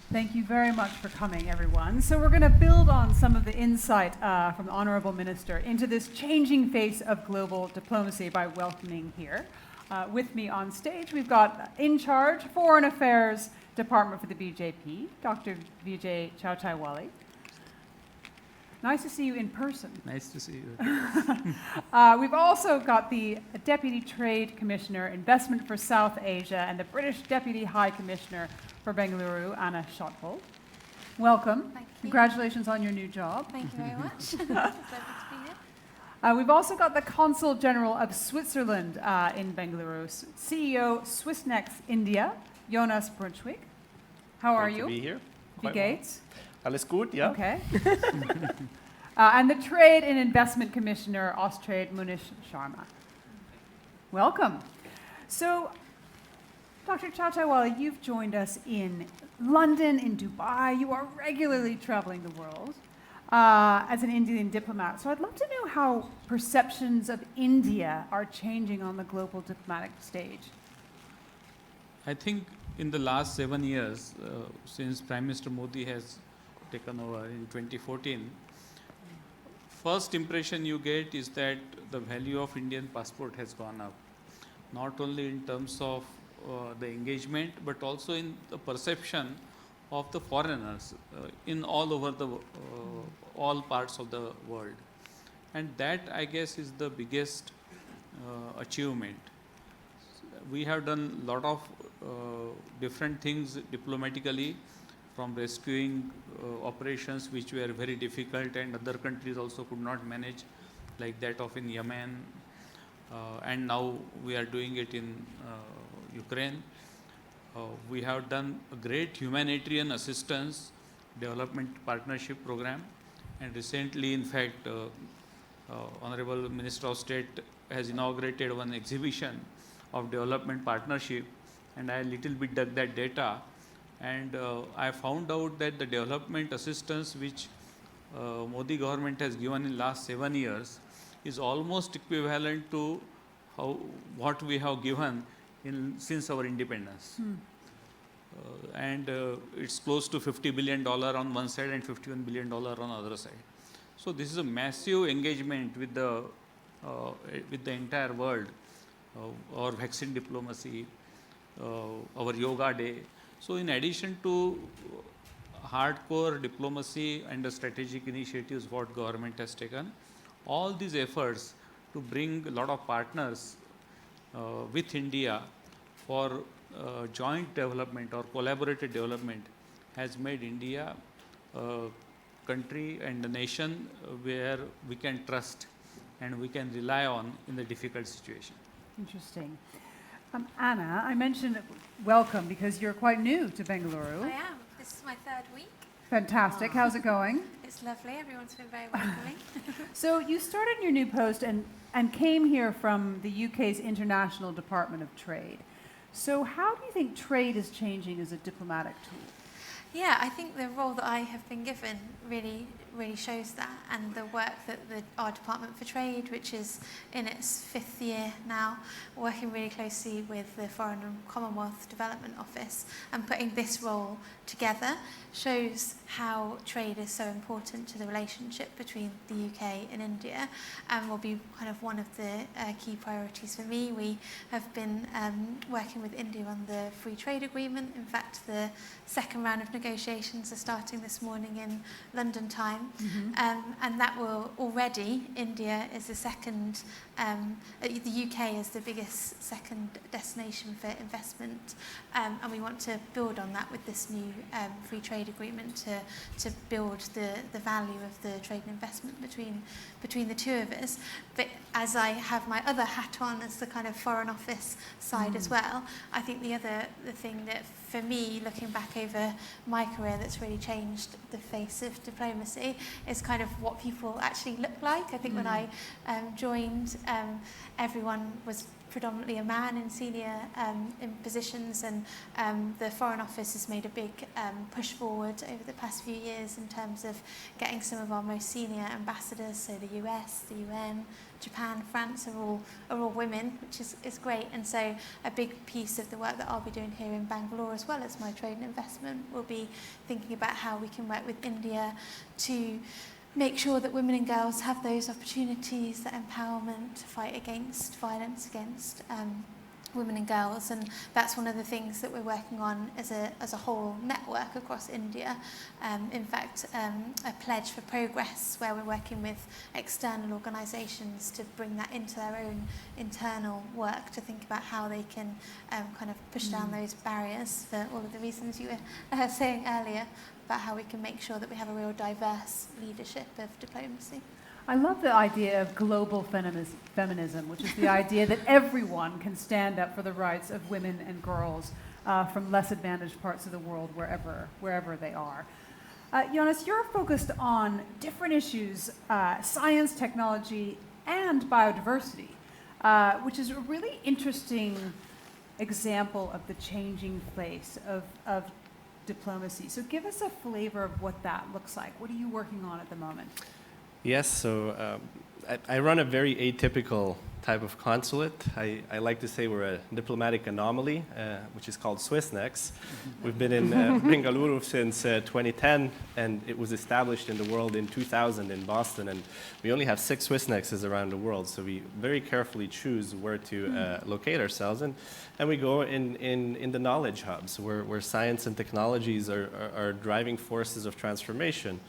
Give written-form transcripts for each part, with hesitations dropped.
Thank you very much for coming, everyone. So we're going to build on some of the insight from the Honourable Minister into this changing face of global diplomacy by welcoming here. With me on stage, we've got in charge Foreign Affairs Department for the BJP, Dr. Vijay Chauthaiwale. Nice to see you in person. Nice to see you. We've also got the Deputy Trade Commissioner, Investment for South Asia, and the British Deputy High Commissioner for Bengaluru, Anna Shotbolt. Welcome. Thank you. Congratulations on your new job. Thank you very much. It's a pleasure to be here. We've also got the Consul General of Switzerland in Bengaluru, CEO Swissnex India, Jonas Brunschwig. How are you? Great to be here. Wie geht's? Alles gut, ja? Okay. And the Trade and Investment Commissioner, Austrade, Munish, Sharma. Welcome. So, Dr. Chauthaiwale, you've joined us in London, in Dubai. You are regularly traveling the world as an Indian diplomat. So I'd love to know how perceptions of India are changing on the global diplomatic stage. I think in the last 7 years, since Prime Minister Modi has taken over in 2014, first impression you get is that the value of Indian passport has gone up, not only in terms of the engagement, but also in the perception of the foreigners in all over the all parts of the world. And that, I guess, is the biggest achievement. We have done a lot of different things diplomatically, from rescuing operations which were very difficult and other countries also could not manage, like that of in Yemen, and now we are doing it in Ukraine. We have done a great humanitarian assistance development partnership program, and recently, in fact, Honorable Minister of State has inaugurated one exhibition of development partnership, and I little bit dug that data, and I found out that the development assistance which Modi government has given in last 7 years is almost equivalent to what we have given since our independence. And it's close to $50 billion on one side and $51 billion on the other side. So this is a massive engagement with the entire world. Our vaccine diplomacy, our yoga day. So in addition to hardcore diplomacy and the strategic initiatives what government has taken, all these efforts to bring a lot of partners with India for joint development or collaborative development has made India a country and a nation where we can trust and we can rely on in the difficult situation. Interesting. Anna, I mentioned welcome because you're quite new to Bengaluru. I am. This is my 3rd week. Fantastic. How's it going? It's lovely. Everyone's been very welcoming. So you started your new post and came here from the UK's International Department of Trade. So how do you think trade is changing as a diplomatic tool? Yeah, I think the role that I have been given really shows that, and the work that our Department for Trade, which is in its 5th year now, working really closely with the Foreign and Commonwealth Development Office and putting this role together shows how trade is so important to the relationship between the UK and India, and will be kind of one of the key priorities for me. We have been working with India on the free trade agreement. In fact, the 2nd round of negotiations are starting this morning in London time. And that will already, India is the second, the UK is the biggest second destination for investment, and we want to build on that with this new free trade agreement to build the value of the trade and investment between the two of us. But as I have my other hat on as the kind of Foreign Office side as well, I think the thing that for me, looking back over my career, that's really changed the face of diplomacy is kind of what people actually look like. I think when I joined, everyone was predominantly a man in senior in positions, and the Foreign Office has made a big push forward over the past few years in terms of getting some of our most senior ambassadors, so the US, the UN, Japan, France are all women, which is great. And so a big piece of the work that I'll be doing here in Bangalore, as well as my trade and investment, will be thinking about how we can work with India to make sure that women and girls have those opportunities, that empowerment to fight against violence against women and girls. And that's one of the things that we're working on as a whole network across India. In fact, a pledge for progress, where we're working with external organisations to bring that into their own internal work, to think about how they can kind of push down those barriers for all of the reasons you were saying earlier, about how we can make sure that we have a real diverse leadership of diplomacy. I love the idea of global feminism, which is the idea that everyone can stand up for the rights of women and girls from less advantaged parts of the world, wherever they are. Jonas, you're focused on different issues, science, technology, and biodiversity, which is a really interesting example of the changing face of diplomacy. So give us a flavor of what that looks like. What are you working on at the moment? Yes, so I run a very atypical type of consulate. I like to say we're a diplomatic anomaly, which is called Swissnex. We've been in Bengaluru since 2010, and it was established in the world in 2000 in Boston, and we only have 6 Swissnexes around the world, so we very carefully choose where to locate ourselves, and we go in the knowledge hubs, where science and technologies are driving forces of transformation.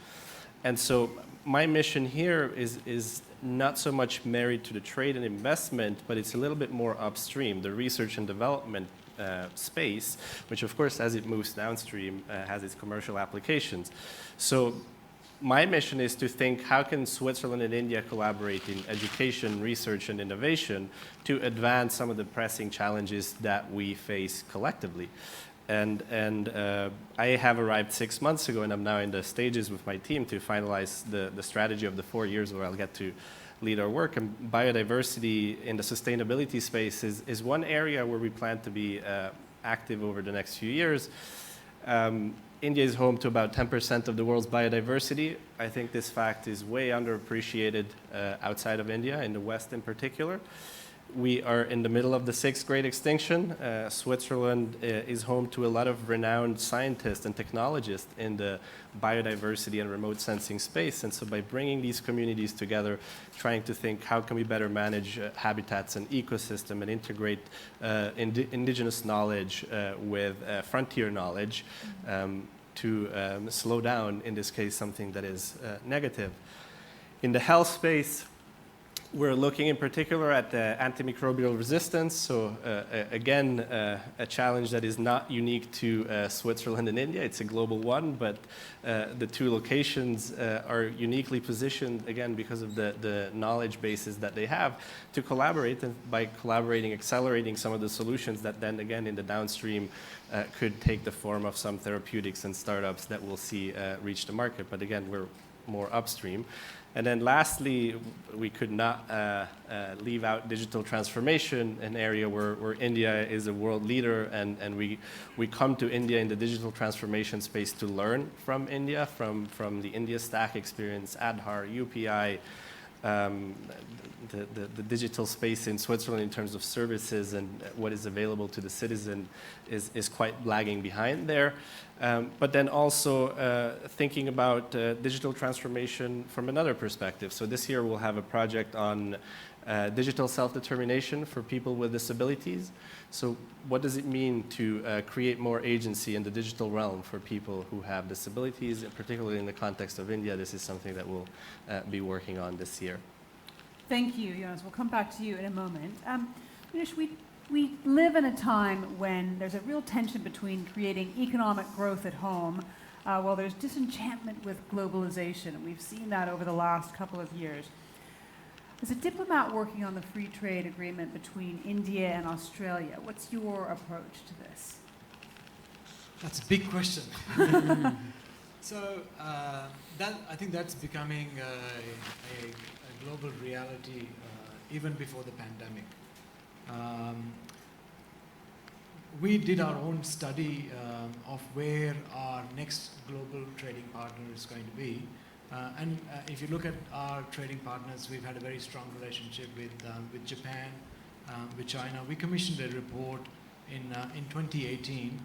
And so my mission here is not so much married to the trade and investment, but it's a little bit more upstream, the research and development space, which of course, as it moves downstream, has its commercial applications. So my mission is to think, how can Switzerland and India collaborate in education, research, and innovation to advance some of the pressing challenges that we face collectively? And I have arrived 6 months ago, and I'm now in the stages with my team to finalize the strategy of the 4 years where I'll get to lead our work. And biodiversity in the sustainability space is one area where we plan to be active over the next few years. India is home to about 10% of the world's biodiversity. I think this fact is way underappreciated outside of India, in the West in particular. We are in the middle of the 6th great extinction. Switzerland is home to a lot of renowned scientists and technologists in the biodiversity and remote sensing space. And so by bringing these communities together, trying to think how can we better manage habitats and ecosystem and integrate indigenous knowledge with frontier knowledge to slow down, in this case, something that is negative. In the health space, we're looking in particular at antimicrobial resistance. So again, a challenge that is not unique to Switzerland and India. It's a global one, but the 2 locations are uniquely positioned, again, because of the knowledge bases that they have, to collaborate, and by collaborating, accelerating some of the solutions that then, again, in the downstream could take the form of some therapeutics and startups that we'll see reach the market. But again, we're more upstream. And then lastly, we could not leave out digital transformation, an area where India is a world leader, and we come to India in the digital transformation space to learn from India, from the India Stack experience, Aadhaar, UPI, the digital space in Switzerland in terms of services and what is available to the citizen is quite lagging behind there. But then also thinking about digital transformation from another perspective. So this year we'll have a project on digital self-determination for people with disabilities. So what does it mean to create more agency in the digital realm for people who have disabilities, and particularly in the context of India? This is something that we'll be working on this year. Thank you, Jonas. We'll come back to you in a moment. Munish, we live in a time when there's a real tension between creating economic growth at home while there's disenchantment with globalization. And we've seen that over the last couple of years. As a diplomat working on the free trade agreement between India and Australia, what's your approach to this? That's a big question. So I think that's becoming a global reality even before the pandemic. We did our own study of where our next global trading partner is going to be. If you look at our trading partners, we've had a very strong relationship with Japan, with China. We commissioned a report in 2018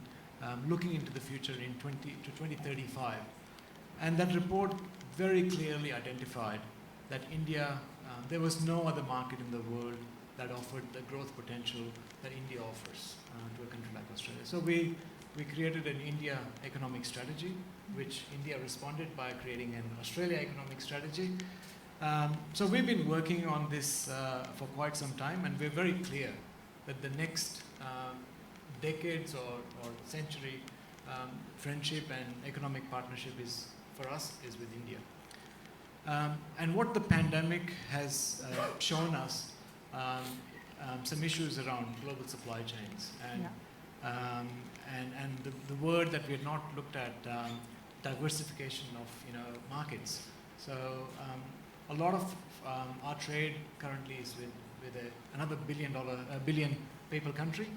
looking into the future to 2035. And that report very clearly identified that India, there was no other market in the world that offered the growth potential that India offers to a country like Australia. So we created an India economic strategy, which India responded by creating an Australia economic strategy. So we've been working on this for quite some time, and we're very clear that the next decades or century friendship and economic partnership for us is with India. And what the pandemic has shown us, some issues around global supply chains, and the word that we had not looked at, diversification of markets. So a lot of our trade currently is with another billion people country,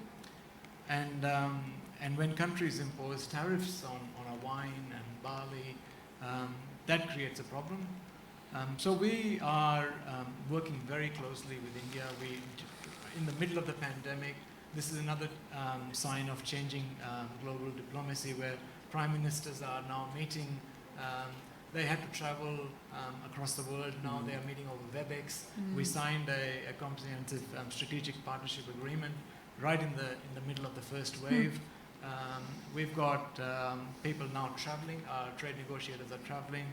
and when countries impose tariffs on our wine and barley, that creates a problem. So we are working very closely with India. In the middle of the pandemic, this is another sign of changing global diplomacy, where prime ministers are now meeting. They had to travel across the world. Now they are meeting over WebEx. We signed a comprehensive strategic partnership agreement right in the middle of the first wave. We've got people now traveling. Our trade negotiators are traveling,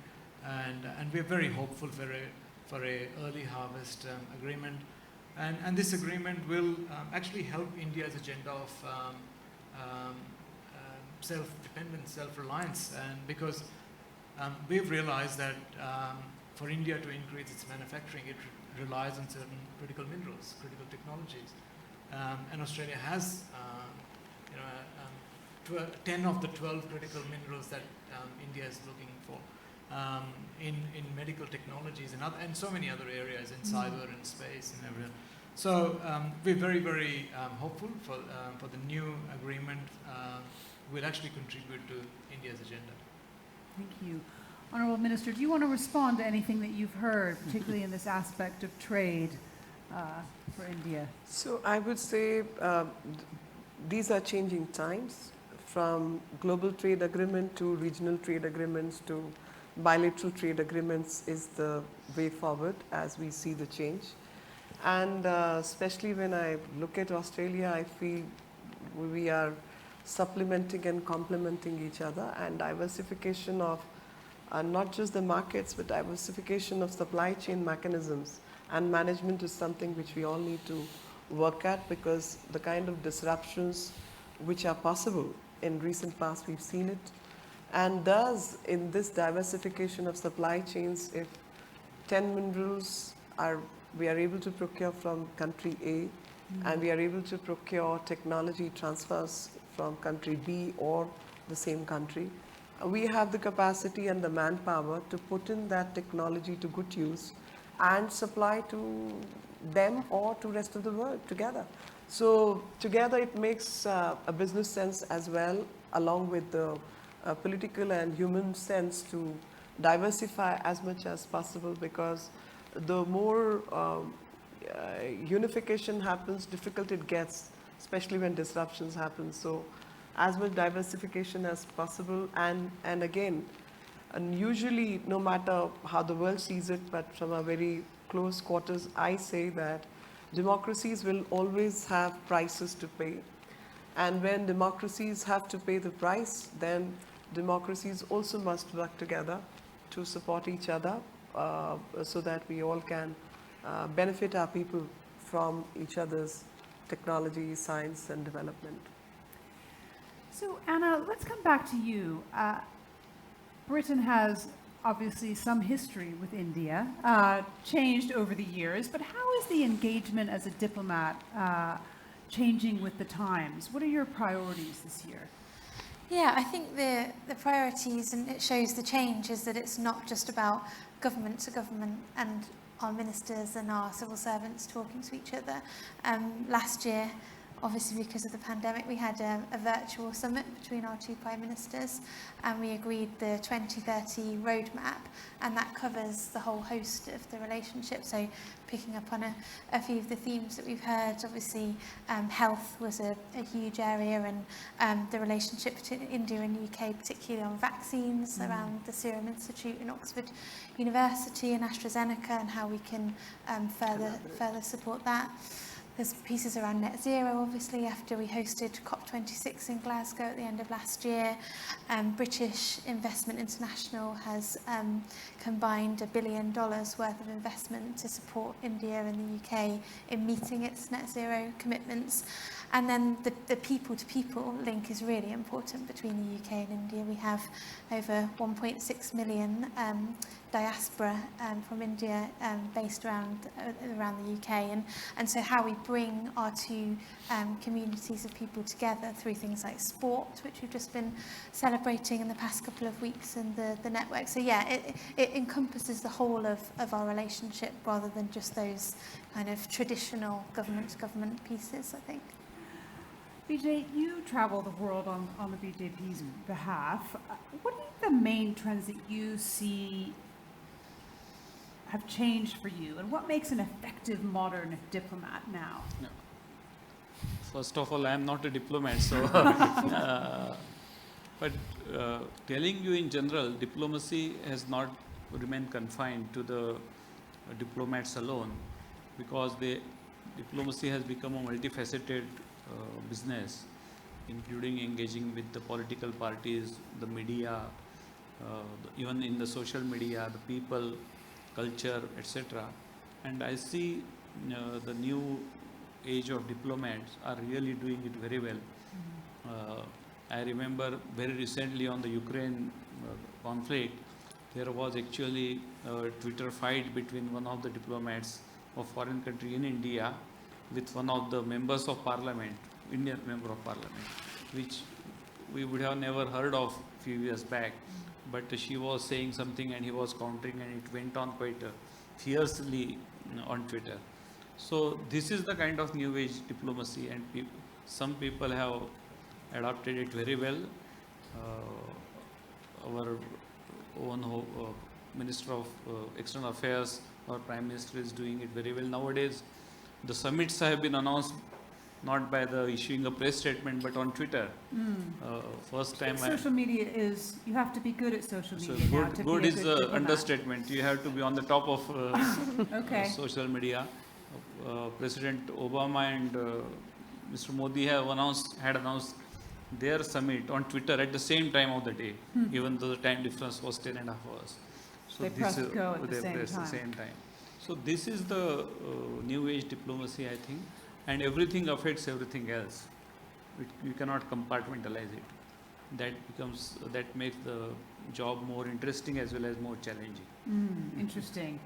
and we're very hopeful for a early harvest agreement. And this agreement will actually help India's agenda of self-dependence, self-reliance, and because we've realized that for India to increase its manufacturing, it relies on certain critical minerals, critical technologies. And Australia has 10 of the 12 critical minerals that India is looking for in medical technologies and so many other areas, in cyber and space and everything. So we're very, very hopeful for the new agreement will actually contribute to India's agenda. Thank you. Honourable Minister, do you want to respond to anything that you've heard, particularly in this aspect of trade for India? So I would say these are changing times, from global trade agreement to regional trade agreements to bilateral trade agreements is the way forward as we see the change. And especially when I look at Australia, I feel we are supplementing and complementing each other, and diversification of not just the markets, but diversification of supply chain mechanisms and management is something which we all need to work at, because the kind of disruptions which are possible in recent past, we've seen it. And thus, in this diversification of supply chains, if 10 minerals we are able to procure from country A, and we are able to procure technology transfers from country B or the same country, we have the capacity and the manpower to put in that technology to good use and supply to them or to rest of the world together. So together it makes a business sense as well, along with the political and human sense, to diversify as much as possible, because the more unification happens, difficult it gets, especially when disruptions happen. So as much diversification as possible, and again, and usually no matter how the world sees it, but from a very close quarters, I say that democracies will always have prices to pay. And when democracies have to pay the price, then democracies also must work together to support each other, so that we all can benefit our people from each other's technology, science and development. So Anna, let's come back to you. Britain has obviously some history with India, changed over the years, but how is the engagement as a diplomat changing with the times? What are your priorities this year? Yeah, I think the priorities, and it shows the change, is that it's not just about government to government and our ministers and our civil servants talking to each other. Last year, obviously because of the pandemic, we had a virtual summit between our two prime ministers, and we agreed the 2030 roadmap, and that covers the whole host of the relationship. So picking up on a few of the themes that we've heard, obviously health was a huge area, and the relationship between India and UK, particularly on vaccines, around the Serum Institute in Oxford University and AstraZeneca, and how we can further support that. There's pieces around net zero, obviously, after we hosted COP26 in Glasgow at the end of last year. British Investment International has combined $1 billion worth of investment to support India and the UK in meeting its net zero commitments. And then the people-to-people link is really important between the UK and India. We have over 1.6 million diaspora from India based around the UK, and so how we bring our two communities of people together through things like sport, which we've just been celebrating in the past couple of weeks, and the network. So yeah, it encompasses the whole of our relationship rather than just those kind of traditional government-to-government pieces, I think. Vijay, you travel the world on the BJP's behalf. What are the main trends that you see have changed for you, and what makes an effective modern diplomat now? No. First of all, I am not a diplomat, so but telling you in general, diplomacy has not remained confined to the diplomats alone, because diplomacy has become a multifaceted business, including engaging with the political parties, the media, even in the social media, the people, culture, etc. And I see the new age of diplomats are really doing it very well. I remember very recently on the Ukraine conflict, there was actually a Twitter fight between one of the diplomats of foreign country in India with one of the members of parliament, Indian member of parliament, which we would have never heard of a few years back. But she was saying something and he was countering, and it went on quite fiercely on Twitter. So this is the kind of new age diplomacy, and some people have adopted it very well. Our own Minister of External Affairs, our Prime Minister, is doing it very well nowadays. The summits have been announced not by the issuing a press statement, but on Twitter. First time. Social media is, you have to be good at social media. So now to good be a is good an diplomat. understatement. You have to be on the top of Okay. social media. President Obama and Mr. Modi had announced their summit on Twitter at the same time of the day, even though the time difference was 10.5 hours. So They pressed go at the same time. So this is the new age diplomacy, I think, and everything affects everything else. You cannot compartmentalize it. That makes the job more interesting as well as more challenging. Interesting.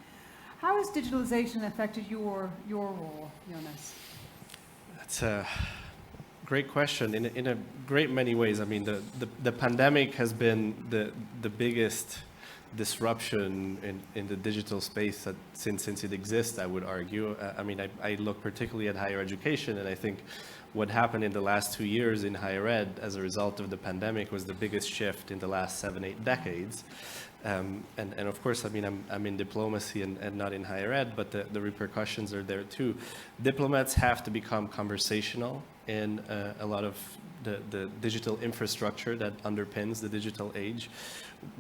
How has digitalization affected your role, Jonas? That's a great question. In a great many ways. I mean, the pandemic has been the biggest disruption in the digital space since it exists, I would argue. I mean, I look particularly at higher education, and I think what happened in the last 2 years in higher ed as a result of the pandemic was the biggest shift in the last 7-8 decades. And of course, I mean, I'm in diplomacy and not in higher ed, but the repercussions are there too. Diplomats have to become conversational in a lot of the digital infrastructure that underpins the digital age.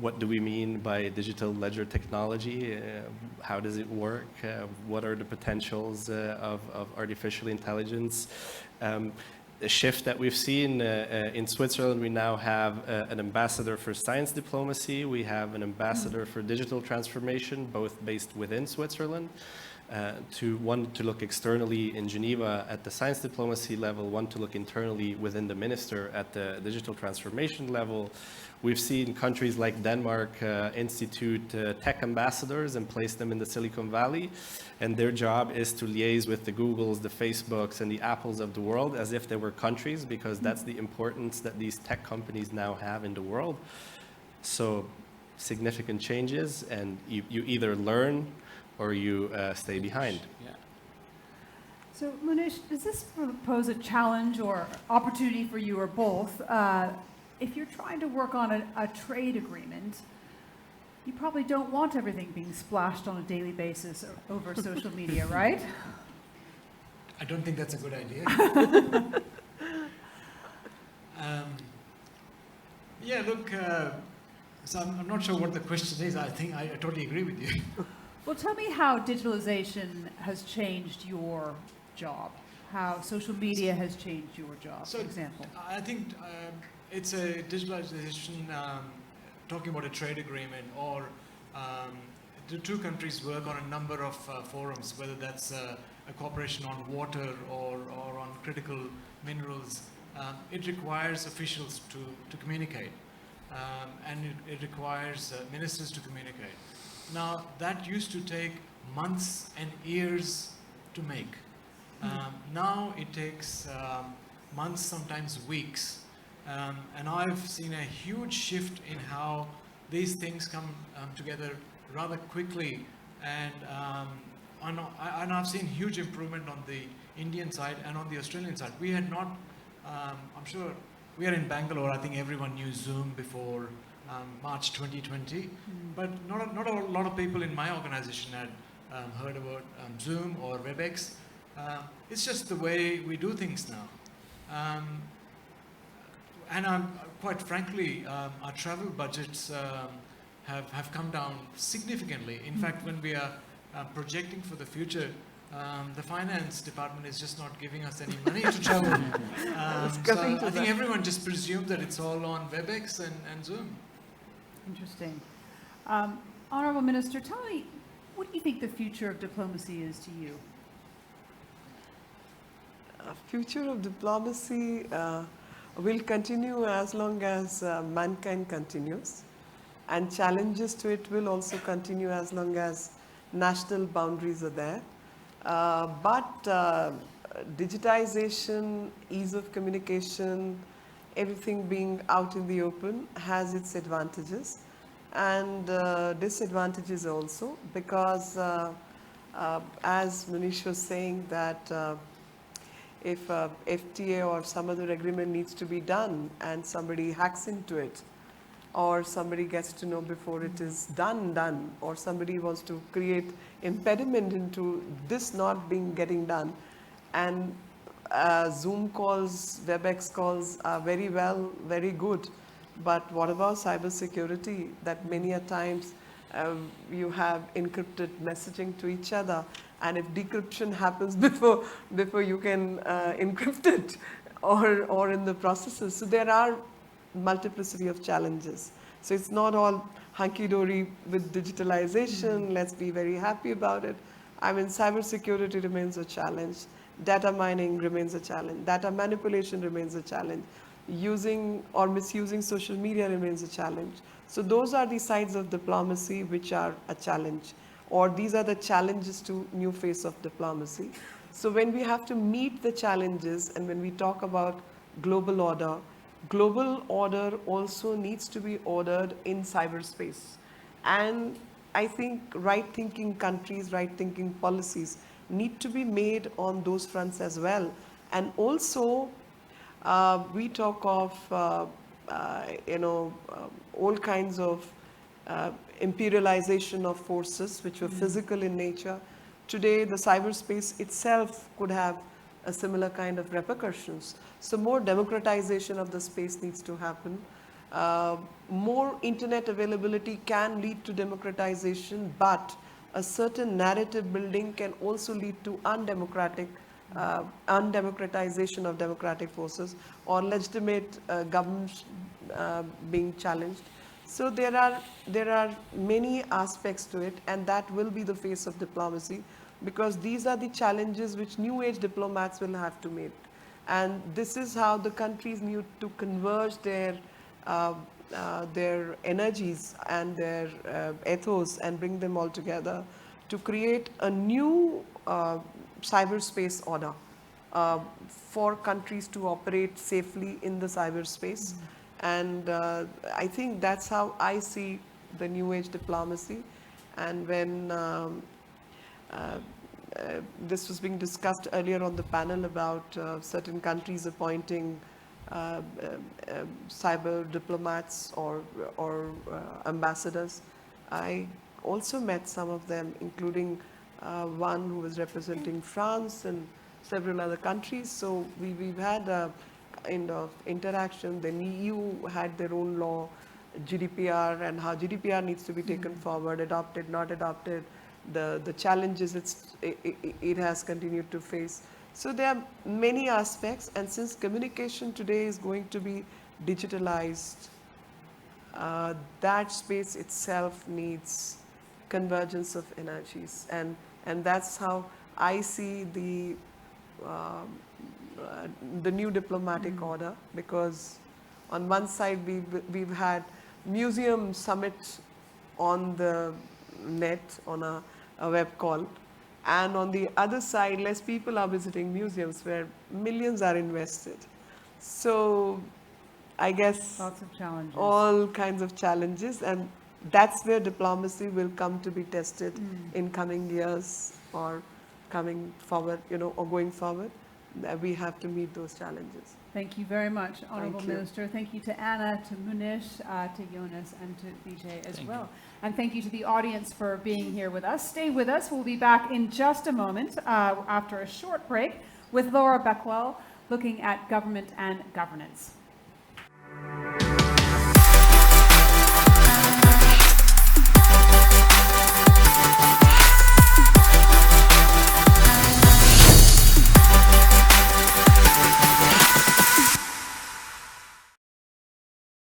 What do we mean by digital ledger technology? How does it work? What are the potentials of artificial intelligence? The shift that we've seen in Switzerland, we now have an ambassador for science diplomacy. We have an ambassador for digital transformation, both based within Switzerland. One to look externally in Geneva at the science diplomacy level, one to look internally within the minister at the digital transformation level. We've seen countries like Denmark institute tech ambassadors and place them in the Silicon Valley, and their job is to liaise with the Googles, the Facebooks, and the Apples of the world as if they were countries, because that's the importance that these tech companies now have in the world. So significant changes, and you either learn or you stay behind. Yeah. So, Munish, does this pose a challenge or opportunity for you, or both? If you're trying to work on a trade agreement, you probably don't want everything being splashed on a daily basis over social media, right? I don't think that's a good idea. Yeah, look, so I'm not sure what the question is. I think I totally agree with you. Well, tell me how digitalization has changed your job, how social media has changed your job, So, for example. I think it's a digitalization, talking about a trade agreement, or the two countries work on a number of forums, whether that's a cooperation on water or on critical minerals. It requires officials to communicate, and it requires ministers to communicate. Now, that used to take months and years to make. Now it takes months, sometimes weeks. And I've seen a huge shift in how these things come together rather quickly. And I've seen huge improvement on the Indian side and on the Australian side. We had not, I'm sure, we are in Bangalore. I think everyone knew Zoom before March 2020. But not a lot of people in my organization had heard about Zoom or WebEx. It's just the way we do things now. And quite frankly, our travel budgets have come down significantly. In fact, when we are projecting for the future, the finance department is just not giving us any money to travel. So I think everyone just presumed that it's all on WebEx and Zoom. Interesting. Honorable Minister, tell me, what do you think the future of diplomacy is to you? Future of diplomacy will continue as long as mankind continues, and challenges to it will also continue as long as national boundaries are there. But digitization, ease of communication, everything being out in the open has its advantages and disadvantages also, because as Munish was saying, that if FTA or some other agreement needs to be done and somebody hacks into it, or somebody gets to know before it is done, or somebody wants to create impediment into this not getting done, and Zoom calls, WebEx calls are very good, but what about cyber security? That many a times you have encrypted messaging to each other, and if decryption happens before you can encrypt it, or in the processes. So there are multiplicity of challenges. So it's not all hunky-dory with digitalization, let's be very happy about it. I mean, cybersecurity remains a challenge, data mining remains a challenge, data manipulation remains a challenge, using or misusing social media remains a challenge. So those are the sides of diplomacy which are a challenge, or these are the challenges to new phase of diplomacy. So when we have to meet the challenges, and when we talk about global order also needs to be ordered in cyberspace. And I think right-thinking countries, right-thinking policies need to be made on those fronts as well. And also, we talk of, all kinds of imperialization of forces which were physical in nature. Today, the cyberspace itself could have a similar kind of repercussions. So more democratization of the space needs to happen. More internet availability can lead to democratization, but a certain narrative building can also lead to undemocratization of democratic forces, or legitimate governments being challenged. So there are many aspects to it, and that will be the face of diplomacy, because these are the challenges which new age diplomats will have to meet. And this is how the countries need to converge their energies and their ethos and bring them all together to create a new cyberspace order for countries to operate safely in the cyberspace. And I think that's how I see the new age diplomacy. And when this was being discussed earlier on the panel about certain countries appointing cyber diplomats or ambassadors. I also met some of them, including one who was representing France and several other countries. So we've had a kind of interaction. Then EU had their own law, GDPR, and how GDPR needs to be taken forward, adopted, not adopted, the challenges it has continued to face. So there are many aspects, and since communication today is going to be digitalized, that space itself needs convergence of energies, and that's how I see the new diplomatic order, because on one side we've had museum summits on the net on a web call, and on the other side less people are visiting museums where millions are invested. So I guess Lots of challenges. all kinds of challenges, and that's where diplomacy will come to be tested in coming years or coming forward, or going forward. We have to meet those challenges. Thank you very much, Honourable Thank you. Minister. Thank you to Anna, to Munish, to Jonas, and to Vijay as Thank well. you. And thank you to the audience for being here with us. Stay with us. We'll be back in just a moment after a short break with Laura Beckwell looking at government and governance.